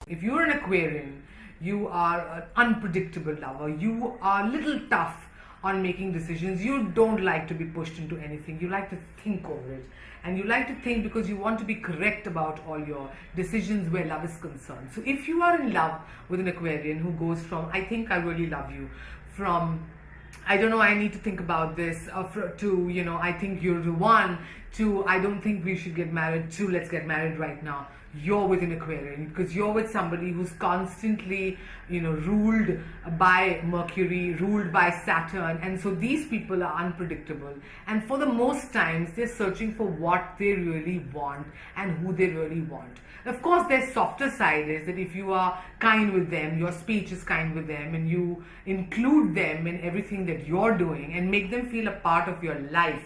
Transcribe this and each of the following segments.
If you're an Aquarian, you are an unpredictable lover. You are a little tough on making decisions. You don't like to be pushed into anything. You like to think over it. And you like to think because you want to be correct about all your decisions where love is concerned. So if you are in love with an Aquarian who goes from, I think I really love you, from I don't know, I need to think about this, to, you know, I think you're the one, to, I don't think we should get married, to, let's get married right now. You're with an Aquarian because you're with somebody who's constantly, you know, ruled by Mercury, ruled by Saturn. And so these people are unpredictable. And for the most times, they're searching for what they really want and who they really want. Of course, their softer side is that if you are kind with them, your speech is kind with them, and you include them in everything that you're doing and make them feel a part of your life,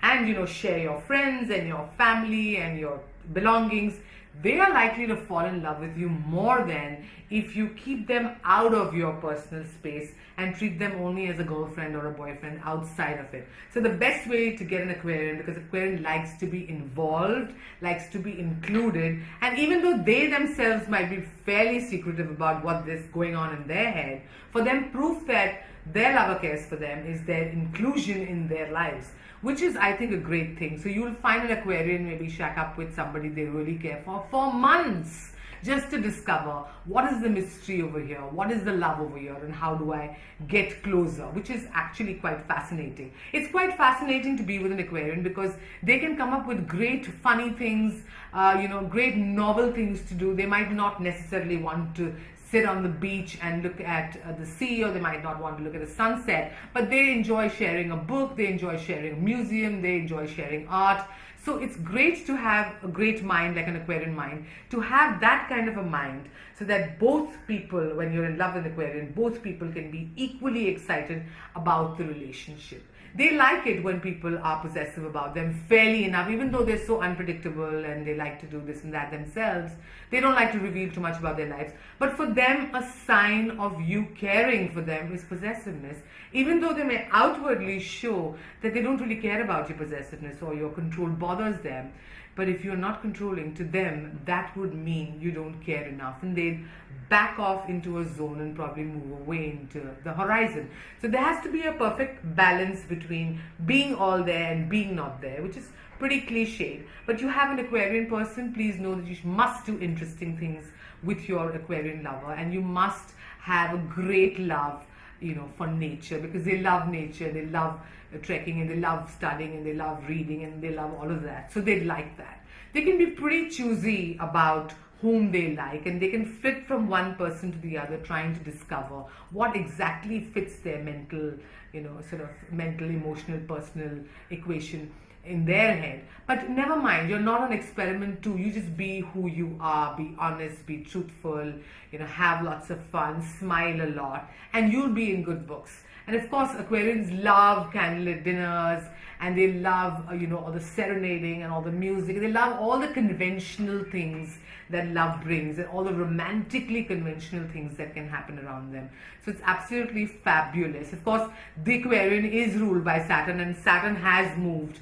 and, you know, share your friends and your family and your belongings, they are likely to fall in love with you more than if you keep them out of your personal space and treat them only as a girlfriend or a boyfriend outside of it. So the best way to get an Aquarian, because Aquarian likes to be involved, likes to be included, and even though they themselves might be fairly secretive about what is going on in their head, for them, proof that their lover cares for them is their inclusion in their lives, which is, I think, a great thing. So you'll find an Aquarian maybe shack up with somebody they really care for months, just to discover what is the mystery over here, what is the love over here, and how do I get closer, which is actually quite fascinating. It's quite fascinating to be with an Aquarian because they can come up with great funny things, you know, great novel things to do. They might not necessarily want to sit on the beach and look at the sea, or they might not want to look at the sunset, but they enjoy sharing a book, they enjoy sharing a museum, they enjoy sharing art. So it's great to have a great mind, like an Aquarian mind, to have that kind of a mind, so that both people, when you're in love with an Aquarian, both people can be equally excited about the relationship. They like it when people are possessive about them, fairly enough, even though they're so unpredictable and they like to do this and that themselves. They don't like to reveal too much about their lives. But for them, a sign of you caring for them is possessiveness, even though they may outwardly show that they don't really care about your possessiveness or your control bothers them. But if you're not controlling, to them, that would mean you don't care enough, and they'd back off into a zone and probably move away into the horizon. So there has to be a perfect balance between being all there and being not there, which is pretty cliched. But you have an Aquarian person, please know that you must do interesting things with your Aquarian lover, and you must have a great love, you know, for nature, because they love nature, they love trekking, and they love studying, and they love reading, and they love all of that. So they like that. They can be pretty choosy about whom they like, and they can flit from one person to the other, trying to discover what exactly fits their mental, you know, sort of mental, emotional, personal equation in their head. But never mind, you're not an experiment too. You just be who you are, be honest, be truthful, you know, have lots of fun, smile a lot, and you'll be in good books. And of course, Aquarians love candlelit dinners, and they love, you know, all the serenading and all the music. They love all the conventional things that love brings, and all the romantically conventional things that can happen around them. So it's absolutely fabulous. Of course, the Aquarian is ruled by Saturn, and Saturn has moved,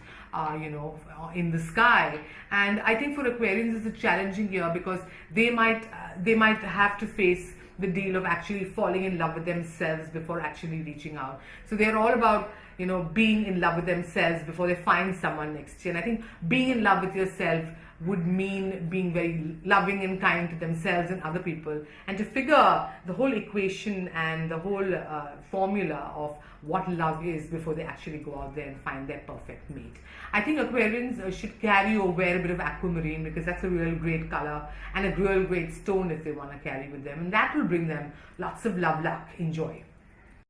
you know, in the sky. And I think for Aquarians, it's a challenging year because they might have to face the deal of actually falling in love with themselves before actually reaching out. So they're all about, you know, being in love with themselves before they find someone next year. And I think being in love with yourself would mean being very loving and kind to themselves and other people, and to figure the whole equation and the whole formula of what love is before they actually go out there and find their perfect mate. I think Aquarians should carry or wear a bit of aquamarine, because that's a real great color and a real great stone if they want to carry with them, and that will bring them lots of love, luck, enjoy.